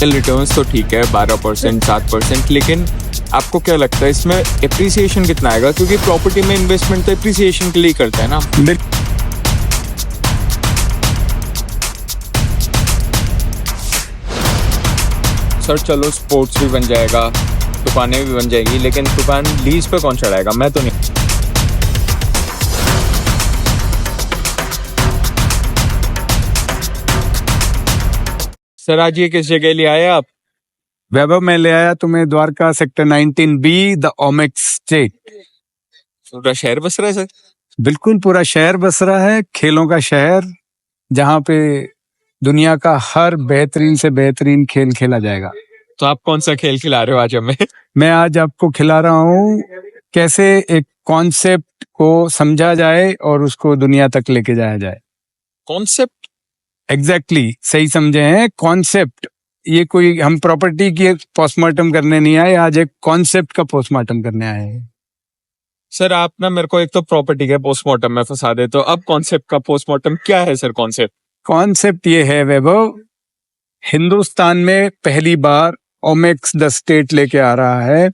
Returns तो ठीक है 12% 7%, लेकिन आपको क्या लगता है इसमें एप्रिसिएशन कितना आएगा? क्योंकि प्रॉपर्टी में इन्वेस्टमेंट तो एप्रिसिएशन के लिए करते हैं ना। सर चलो स्पोर्ट्स भी बन जाएगा, दुकानें भी बन जाएगी, लेकिन दुकान लीज पे कौन चढ़ाएगा? मैं तो नहीं। सर आज ये किस जगह ले आए आप? वैभव, मैं ले आया तुम्हें Dwarka sector 19B the Omaxe state. पूरा शहर बस रहा है सर? बिल्कुल पूरा शहर बस रहा है, खेलों का शहर, जहाँ पे दुनिया का हर बेहतरीन से बेहतरीन खेल खेला जाएगा। तो आप कौन सा खेल खिला रहे हो आज हमें? मैं आज आपको खिला रहा हूँ कैसे एक कॉन्सेप्ट को समझा जाए और उसको दुनिया तक लेके जाया जाए। कॉन्सेप्ट? एग्जैक्टली सही समझे हैं, कॉन्सेप्ट। ये कोई हम प्रॉपर्टी की पोस्टमार्टम करने नहीं आए, आज एक कॉन्सेप्ट का पोस्टमार्टम करने आए हैं। सर आप ना मेरे को एक तो प्रॉपर्टी के पोस्टमार्टम में फंसा दे, तो अब कॉन्सेप्ट का पोस्टमार्टम क्या है सर? कॉन्सेप्ट ये है वैभव, हिंदुस्तान में पहली बार ओमेक्स द स्टेट लेके आ रहा है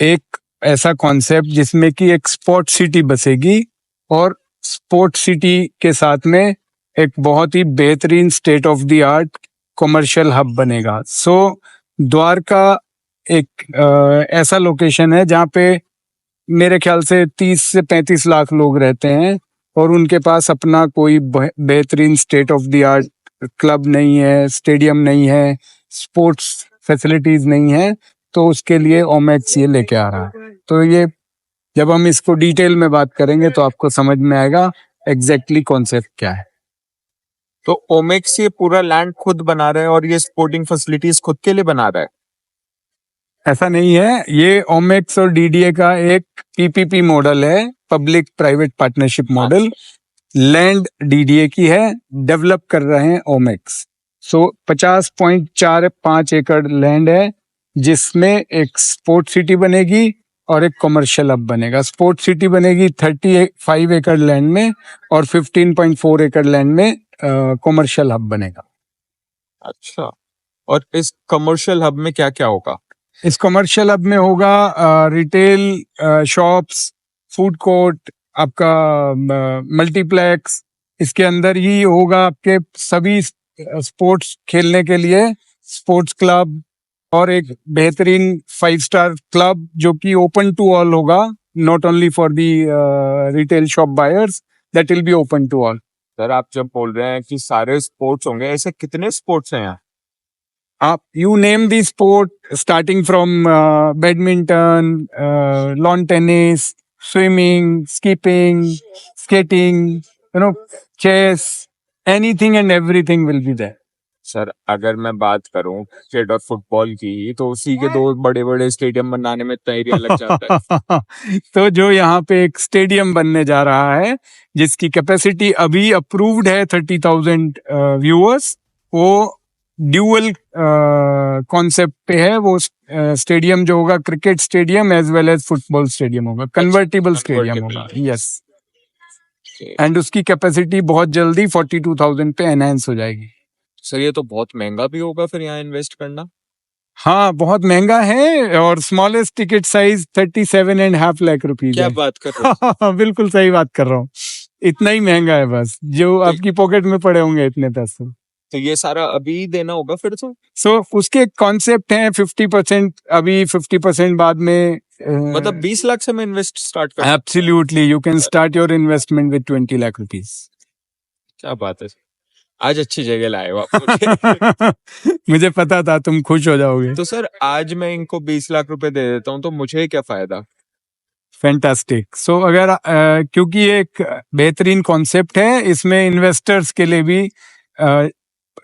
एक ऐसा कॉन्सेप्ट जिसमें कि एक स्पोर्ट सिटी बसेगी और स्पोर्ट सिटी के साथ में एक बहुत ही बेहतरीन state of the art commercial hub बनेगा। सो द्वारका एक ऐसा लोकेशन है जहाँ पे मेरे ख्याल से 30 से 35 लाख लोग रहते हैं और उनके पास अपना कोई बेहतरीन state of the art club नहीं है, स्टेडियम नहीं है, स्पोर्ट्स फैसिलिटीज नहीं है, तो उसके लिए ओमेक्स ये लेके आ रहा है। तो ये जब हम इसको डिटेल में बात करेंगे तो आपको समझ में आएगा एग्जैक्टली कॉन्सेप्ट क्या है। तो ओमेक्स ये पूरा लैंड खुद बना रहा है और ये स्पोर्टिंग फैसिलिटीज खुद के लिए बना रहा है? ऐसा नहीं है, ये ओमेक्स और डीडीए का एक पीपीपी मॉडल है, public private partnership model. Land DDA की है, डेवलप कर रहे हैं ओमेक्स। सो 50.45 एकड़ लैंड है जिसमें एक स्पोर्ट सिटी बनेगी और एक कमर्शियल हब बनेगा। स्पोर्ट सिटी बनेगी 35 एकड़ लैंड में और 15.4 एकड़ लैंड में कमर्शियल हब बनेगा। अच्छा, और इस कमर्शियल हब में क्या क्या होगा? इस कमर्शियल हब में होगा रिटेल शॉप्स, फूड कोर्ट, आपका मल्टीप्लेक्स, इसके अंदर ही होगा आपके सभी स्पोर्ट्स खेलने के लिए स्पोर्ट्स क्लब और एक बेहतरीन 5 स्टार क्लब जो कि ओपन टू ऑल होगा, not only for the retail shop buyers, that will be open to all. Sir आप जब बोल रहे हैं कि सारे स्पोर्ट्स होंगे, ऐसे कितने स्पोर्ट्स हैं यहाँ? आप you name the sport, starting from badminton, lawn tennis, swimming, skipping, skating, you know, chess, anything and everything will be there. Sir अगर मैं बात करूं क्रिकेट और फुटबॉल की, तो उसी के 2 बड़े बड़े स्टेडियम बनाने में इतना एरिया लग जाता है। तो जो यहाँ पे एक स्टेडियम बनने जा रहा है जिसकी कैपेसिटी अभी अप्रूव्ड है 30,000 व्यूअर्स, वो ड्यूअल कॉन्सेप्ट पे है। वो स्टेडियम जो होगा cricket stadium as well as football stadium होगा, कन्वर्टेबल स्टेडियम होगा। यस, एंड उसकी कैपेसिटी बहुत जल्दी 42,000 पे एनहांस हो जाएगी। सर ये तो बहुत महंगा भी होगा फिर यहाँ इन्वेस्ट करना? हाँ, बहुत महंगा है और smallest ticket size 37.5 lakh rupees. क्या बात कर रहे हो? बिल्कुल सही बात कर रहा हूँ, इतना ही महंगा है बस, जो आपकी पॉकेट में पड़े होंगे इतने पैसे। तो ये सारा अभी देना होगा फिर तो? सो उसके कॉन्सेप्ट हैं 50% अभी, 50% बाद में। मतलब 20 लाख से मैं इन्वेस्ट स्टार्ट कर? Absolutely, you can start your investment with 20 lakh rupees. क्या बात है, आज अच्छी जगह लाए हो आप मुझे। मुझे पता था तुम खुश हो जाओगे। तो सर आज मैं इनको 20 लाख रुपए दे देता हूँ तो मुझे क्या फायदा? फैंटास्टिक। सो अगर क्योंकि ये एक बेहतरीन कॉन्सेप्ट है, इसमें इन्वेस्टर्स के लिए भी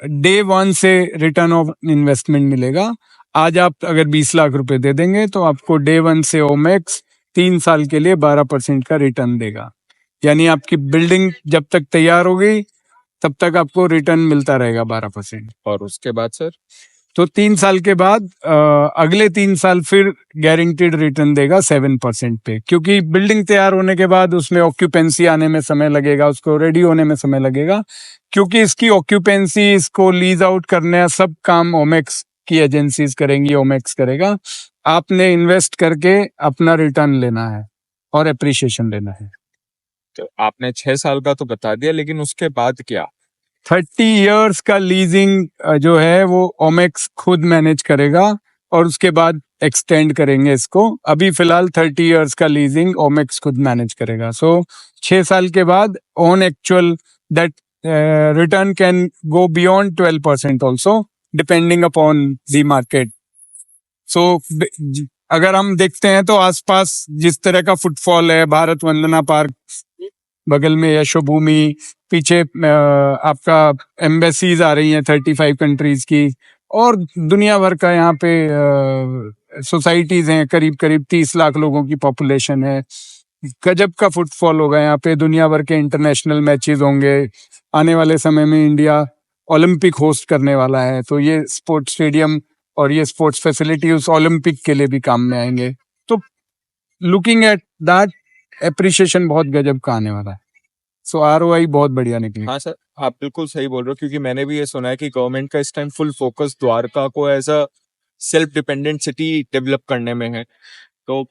डे 1 से रिटर्न ऑफ इन्वेस्टमेंट मिलेगा। आज आप अगर 20 लाख रुपए दे देंगे तो आपको डे 1 से ओमेक्स 3 साल के लिए 12% का रिटर्न देगा। यानी आपकी बिल्डिंग जब तक तैयार होगी तब तक आपको रिटर्न मिलता रहेगा 12%। और उसके बाद सर? तो 3 साल के बाद अगले 3 साल फिर गारंटीड रिटर्न देगा 7% पे, क्योंकि बिल्डिंग तैयार होने के बाद उसमें ऑक्यूपेंसी आने में समय लगेगा, उसको रेडी होने में समय लगेगा, क्योंकि इसकी ऑक्यूपेंसी, इसको लीज आउट करने, सब काम ओमेक्स की एजेंसीज करेंगी, ओमेक्स करेगा। आपने इन्वेस्ट करके अपना रिटर्न लेना है और एप्रिसिएशन लेना है। तो आपने 6 साल का तो बता दिया, लेकिन उसके बाद क्या? 30 इयर्स का लीजिंग जो है वो ओमेक्स खुद मैनेज करेगा और उसके बाद एक्सटेंड करेंगे इसको। अभी फिलहाल 30 इयर्स का लीजिंग ओमेक्स खुद मैनेज करेगा। सो 6 साल के बाद on actual that return can go beyond 12% also, depending upon the market. So अगर हम देखते हैं तो आसपास जिस तरह का फुटफॉल है, भारत वंदना पार्क बगल में, यशोभूमि पीछे, आपका एम्बेसीज आ रही हैं 35 कंट्रीज की, और दुनिया भर का यहाँ पे सोसाइटीज हैं, करीब करीब 30 लाख लोगों की पॉपुलेशन है। गजब का फुटफॉल होगा यहाँ पे, दुनिया भर के इंटरनेशनल मैचेस होंगे। आने वाले समय में इंडिया ओलंपिक होस्ट करने वाला है, तो ये स्पोर्ट्स स्टेडियम और ये स्पोर्ट्स फैसिलिटी उस ओलंपिक के लिए भी काम में आएंगे। तो लुकिंग एट दैट, एप्रिसिएशन बहुत गजब का आने वाला है। सो आरओआई बहुत बढ़िया निकली। हाँ सर, आप बिल्कुल सही बोल रहे हो, क्योंकि मैंने भी ये सुना है कि गवर्नमेंट का इस टाइम फुल फोकस द्वारका को as a self dependent city develop करने में है। तो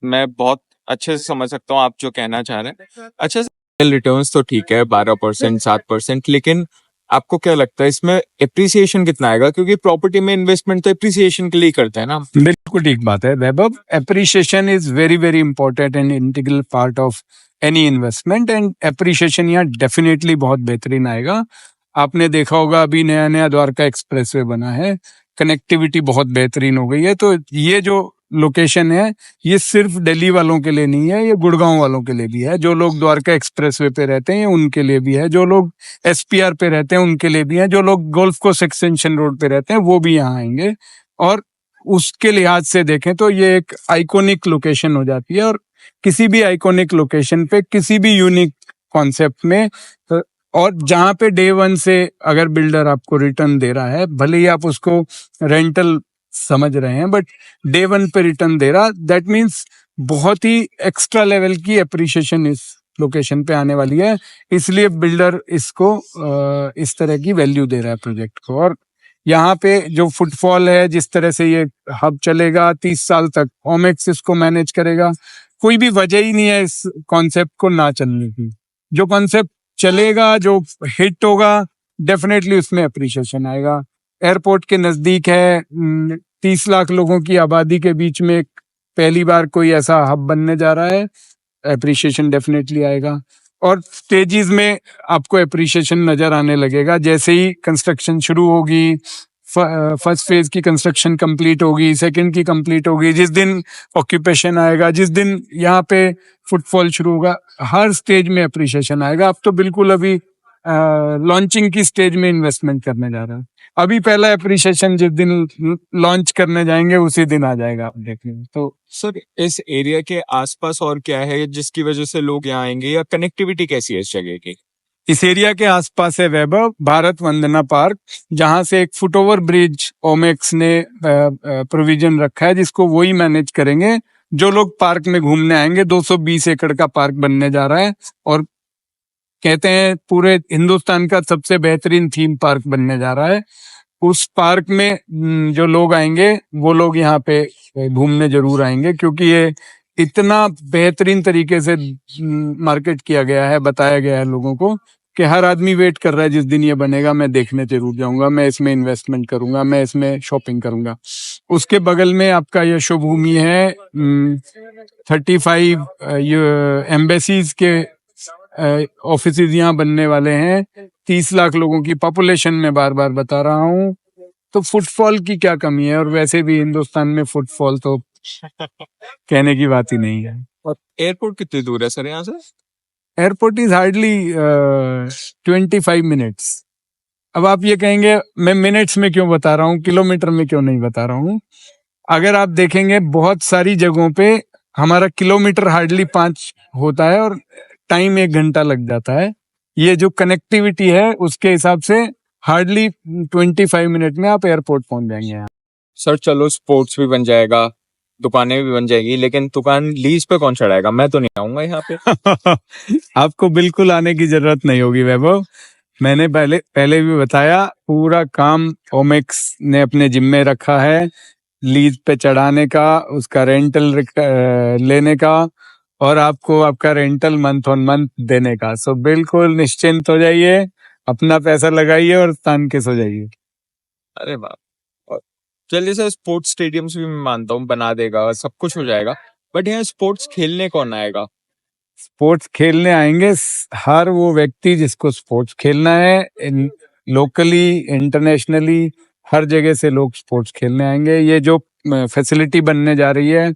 मैं बहुत अच्छे से समझ सकता हूँ आप जो कहना चाह रहे हैं। अच्छा, रिटर्न्स तो ठीक है 12%, 7%, लेकिन आपको क्या लगता है इसमें एप्रिसिएशन कितना आएगा? क्योंकि प्रॉपर्टी में इन्वेस्टमेंट तो एप्रिसिएशन के लिए ही करते हैं ना। बिल्कुल ठीक बात है Vaibhav. Appreciation is very very important and integral part of any investment, and appreciation यहाँ डेफिनेटली बहुत बेहतरीन आएगा। आपने देखा होगा अभी नया नया द्वारका एक्सप्रेसवे बना है, कनेक्टिविटी बहुत बेहतरीन हो गई है। तो ये जो लोकेशन है ये सिर्फ दिल्ली वालों के लिए नहीं है, ये गुड़गांव वालों के लिए भी है। जो लोग द्वारका एक्सप्रेसवे पे रहते हैं उनके लिए भी है, जो लोग एसपीआर पे रहते हैं उनके लिए भी है, जो लोग गोल्फ कोर्स एक्सटेंशन रोड पे रहते हैं वो भी यहाँ आएंगे। और उसके लिहाज से देखें तो ये एक आइकॉनिक लोकेशन हो जाती है। और किसी भी आइकॉनिक लोकेशन पे किसी भी यूनिक कॉन्सेप्ट में, और जहां पे डे वन से अगर बिल्डर आपको रिटर्न दे रहा है, भले ही आप उसको रेंटल समझ रहे हैं, बट डे वन पे रिटर्न दे रहा, दैट मीन्स बहुत ही एक्स्ट्रा लेवल की एप्रिसिएशन इस लोकेशन पे आने वाली है। इसलिए बिल्डर इसको इस तरह की वैल्यू दे रहा है प्रोजेक्ट को। और यहाँ पे जो फुटफॉल है, जिस तरह से ये हब चलेगा 30 साल तक, ओमेक्स इसको मैनेज करेगा, कोई भी वजह ही नहीं है इस कॉन्सेप्ट को ना चलने की। जो कॉन्सेप्ट चलेगा, जो हिट होगा, डेफिनेटली उसमें अप्रिशिएशन आएगा। एयरपोर्ट के नजदीक है, 30 लाख लोगों की आबादी के बीच में पहली बार कोई ऐसा हब बनने जा रहा है, अप्रिशिएशन डेफिनेटली आएगा। और स्टेजेस में आपको अप्रिशिएशन नजर आने लगेगा। जैसे ही कंस्ट्रक्शन शुरू होगी, फर्स्ट फेज की कंस्ट्रक्शन कंप्लीट होगी, सेकंड की कंप्लीट होगी, जिस दिन ऑक्यूपेशन आएगा, जिस दिन यहाँ पे फुटफॉल शुरू होगा, हर स्टेज में अप्रिशिएशन आएगा। आप तो बिल्कुल अभी लॉन्चिंग की स्टेज में इन्वेस्टमेंट करने जा रहे हैं। अभी पहला अप्रिशिएशन जिस दिन लॉन्च करने जाएंगे उसी दिन आ जाएगा, आप देखेंगे। तो सर, इस एरिया के आसपास और क्या है जिसकी वजह से लोग यहाँ आएंगे, या कनेक्टिविटी कैसी है इस जगह की? इस एरिया के आसपास है वैभव भारत वंदना पार्क, जहां से एक फुटओवर ब्रिज ओमेक्स ने प्रोविजन रखा है, जिसको वही मैनेज करेंगे। जो लोग पार्क में घूमने आएंगे, 220 एकड़ का पार्क बनने जा रहा है, और कहते हैं पूरे हिंदुस्तान का सबसे बेहतरीन थीम पार्क बनने जा रहा है। उस पार्क में जो लोग आएंगे वो लोग यहाँ पे घूमने जरूर आएंगे, क्योंकि ये इतना बेहतरीन तरीके से मार्केट किया गया है, बताया गया है लोगों को, कि हर आदमी वेट कर रहा है जिस दिन ये बनेगा मैं देखने जरूर जाऊंगा, मैं इसमें इन्वेस्टमेंट करूंगा, मैं इसमें शॉपिंग करूंगा। उसके बगल में आपका यशोभूमि है, 35 एम्बेसीज के ऑफिस यहाँ बनने वाले हैं, 30 लाख लोगों की पॉपुलेशन में बार बार बता रहा हूँ। तो फुटफॉल की क्या कमी है, और वैसे भी हिंदुस्तान में फुटफॉल तो कहने की बात ही नहीं है। और एयरपोर्ट कितनी दूर है सर यहाँ से? Airport is hardly 25 minutes. अब आप ये कहेंगे मैं मिनट्स में क्यों बता रहा हूँ, किलोमीटर में क्यों नहीं बता रहा हूँ। अगर आप देखेंगे बहुत सारी जगहों पे हमारा किलोमीटर हार्डली 5 होता है और टाइम 1 घंटा लग जाता है। ये जो कनेक्टिविटी है उसके हिसाब से हार्डली 25 मिनट में आप एयरपोर्ट पहुंच जाएंगे यहाँ। सर चलो, स्पोर्ट्स भी बन जाएगा, दुकानें भी बन जाएगी, लेकिन दुकान लीज पे कौन चढ़ाएगा? मैं तो नहीं आऊंगा यहाँ पे। आपको बिल्कुल आने की जरूरत नहीं होगी वैभव। मैंने पहले भी बताया, पूरा काम ओमेक्स ने अपने जिम्मे रखा है, लीज पे चढ़ाने का, उसका रेंटल लेने का, और आपको आपका रेंटल मंथ ऑन मंथ देने का। सो बिल्कुल निश्चिंत हो जाइए, अपना पैसा लगाइए और तान के सो जाइए। अरे वाह। और चलिए सर, स्पोर्ट्स स्टेडियम्स भी मैं मानता हूँ बना देगा, सब कुछ हो जाएगा, बट यहाँ स्पोर्ट्स खेलने कौन आएगा? स्पोर्ट्स खेलने आएंगे हर वो व्यक्ति जिसको स्पोर्ट्स खेलना है। लोकली, इंटरनेशनली, हर जगह से लोग स्पोर्ट्स खेलने आएंगे। ये जो फैसिलिटी बनने जा रही है,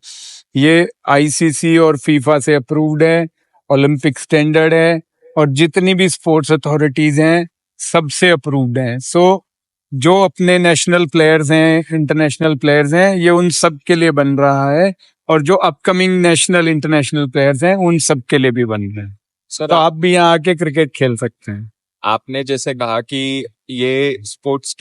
ये आईसीसी और फीफा से अप्रूव्ड है, ओलंपिक स्टैंडर्ड है, और जितनी भी स्पोर्ट्स अथॉरिटीज हैं सबसे अप्रूव्ड हैं। सो जो अपने नेशनल प्लेयर्स हैं, इंटरनेशनल प्लेयर्स हैं, ये उन सब के लिए बन रहा है, और जो अपकमिंग नेशनल इंटरनेशनल प्लेयर्स हैं उन सब के लिए भी बन रहे हैं। सर तो आप भी यहाँ आके क्रिकेट खेल सकते हैं। आपने जैसे कहा कि ये स्पोर्ट्स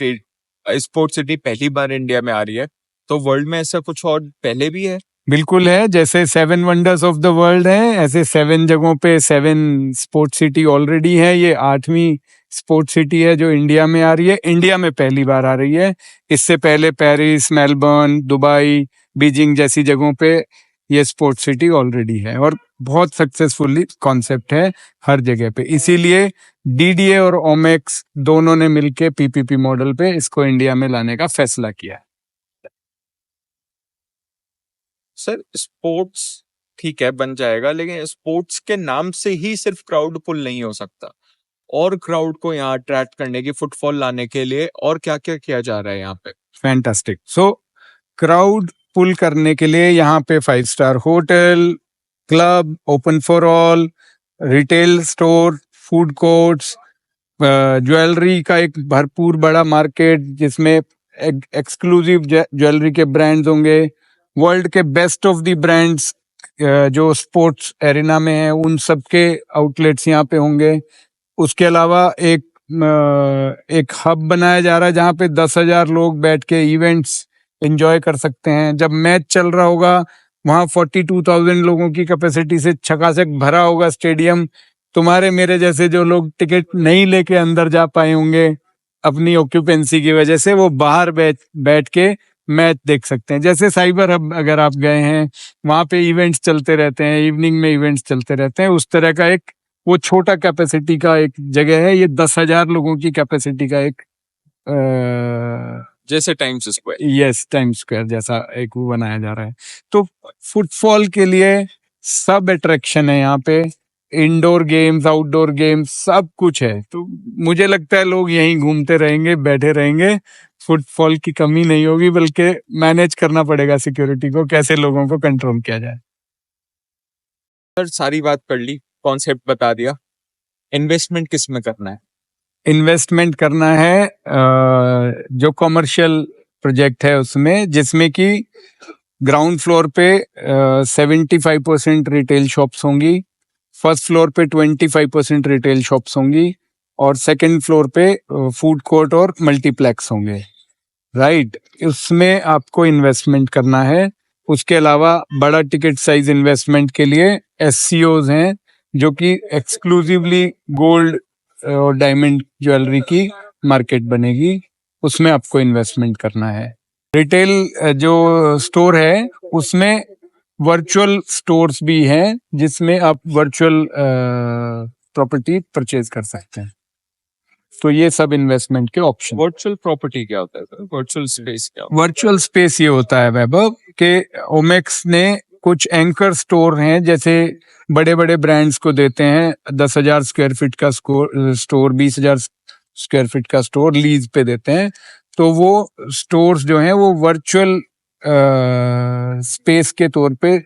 सिटी पहली बार इंडिया में आ रही है, तो वर्ल्ड में ऐसा कुछ और पहले भी है? बिल्कुल है, जैसे 7 वंडर्स ऑफ द वर्ल्ड है, ऐसे 7 जगहों पे 7 स्पोर्ट्स सिटी ऑलरेडी है। ये 8वीं स्पोर्ट्स सिटी है जो इंडिया में आ रही है, इंडिया में पहली बार आ रही है। इससे पहले पेरिस, मेलबर्न, दुबई, बीजिंग जैसी जगहों पे ये स्पोर्ट्स सिटी ऑलरेडी है, और बहुत सक्सेसफुली कॉन्सेप्ट है हर जगह पे। इसीलिए डीडीए और ओमेक्स दोनों ने मिलके पीपीपी मॉडल पे इसको इंडिया में लाने का फैसला किया है। सर स्पोर्ट्स ठीक है बन जाएगा, लेकिन स्पोर्ट्स के नाम से ही सिर्फ क्राउड पुल नहीं हो सकता, और क्राउड को यहाँ अट्रैक्ट करने की, फुटफॉल लाने के लिए और क्या क्या किया जा रहा है यहाँ पे? फैंटास्टिक। सो क्राउड पुल करने के लिए यहाँ पे 5 star hotel, club, open for all, retail store, food courts, jewellery का एक भरपूर बड़ा मार्केट जिसमें एक्सक्लूसिव ज्वेलरी के ब्रांड्स होंगे, वर्ल्ड के बेस्ट ऑफ द ब्रांड्स जो स्पोर्ट्स एरिना में है उन सब के आउटलेट्स यहाँ पे होंगे। उसके अलावा एक हब बनाया जा रहा है जहाँ पे 10,000 लोग बैठ के इवेंट्स एंजॉय कर सकते हैं। जब मैच चल रहा होगा वहाँ 42,000 लोगों की कैपेसिटी से छकाछक भरा होगा स्टेडियम। तुम्हारे मेरे जैसे जो लोग टिकट नहीं लेके अंदर जा पाए होंगे अपनी ऑक्यूपेंसी की वजह से, वो बाहर बैठ के मैच देख सकते हैं। जैसे साइबर हब अगर आप गए हैं, वहाँ पे इवेंट्स चलते रहते हैं, इवनिंग में इवेंट्स चलते रहते हैं, उस तरह का एक वो छोटा कैपेसिटी का एक जगह है। ये 10,000 लोगों की कैपेसिटी का एक जैसे times square, yes, times square जैसा एक वो बनाया जा रहा है। तो फुटफॉल के लिए सब अट्रैक्शन है यहाँ पे, इंडोर गेम्स, आउटडोर गेम्स, सब कुछ है। तो मुझे लगता है लोग यहीं घूमते रहेंगे, बैठे रहेंगे, फुटफॉल की कमी नहीं होगी, बल्कि मैनेज करना पड़ेगा सिक्योरिटी को, कैसे लोगों को कंट्रोल किया जाए। सर सारी बात कर ली, कॉन्सेप्ट बता दिया, इन्वेस्टमेंट किस में करना है? इन्वेस्टमेंट करना है जो कमर्शियल प्रोजेक्ट है उसमें, जिसमें कि ग्राउंड फ्लोर पे 75% रिटेल शॉप्स होंगी, फर्स्ट फ्लोर पे 25% रिटेल शॉप्स होंगी, और सेकंड फ्लोर पे फूड कोर्ट और मल्टीप्लेक्स होंगे। राइट, उसमें आपको इन्वेस्टमेंट करना है। उसके अलावा बड़ा टिकट साइज इन्वेस्टमेंट के लिए एससीओज हैं जो कि एक्सक्लूसिवली गोल्ड और डायमंड ज्वेलरी की मार्केट बनेगी, उसमें आपको इन्वेस्टमेंट करना है। रिटेल जो स्टोर है उसमें वर्चुअल स्टोर्स भी हैं जिसमें आप वर्चुअल प्रॉपर्टी परचेज कर सकते हैं। तो ये सब इन्वेस्टमेंट के ऑप्शन। वर्चुअल प्रॉपर्टी क्या होता है सर? वर्चुअल स्पेस क्या होता वर्चुअल स्पेस ये होता है वैभव के ओमेक्स ने कुछ एंकर स्टोर हैं, जैसे बड़े बड़े ब्रांड्स को देते हैं 10,000 स्क्वायर फीट का स्टोर, 20,000 स्क्वायर फीट का स्टोर लीज पे देते हैं। तो वो स्टोर्स जो हैं वो वर्चुअल स्पेस के तौर पे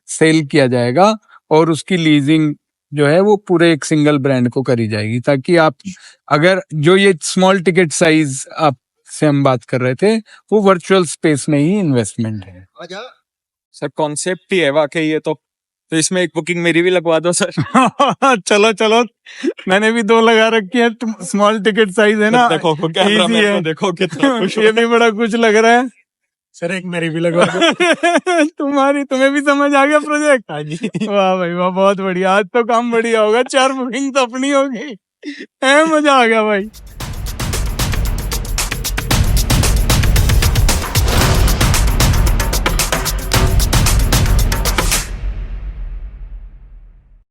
सेल किया जाएगा, और उसकी लीजिंग जो है वो पूरे एक सिंगल ब्रांड को करी जाएगी, ताकि आप अगर जो ये स्मॉल टिकट साइज आप से हम बात कर रहे थे वो वर्चुअल स्पेस में ही इन्वेस्टमेंट है। है? सर कॉन्सेप्ट ही है वाकई ये तो इसमें एक बुकिंग मेरी भी लगवा दो सर। चलो चलो, मैंने भी 2 लगा रखी है, स्मॉल टिकट साइज है ना, देखो easy है। को देखो कितना खुश ये भी बड़ा कुछ लग रहा है सर, एक मेरी भी लगवा दो। तुम्हें भी समझ आ गया प्रोजेक्ट? हाँ जी। वाह भाई वाह, बहुत बढ़िया, आज तो काम बढ़िया होगा, 4 बुकिंग तो अपनी होगी। मजा आ गया भाई।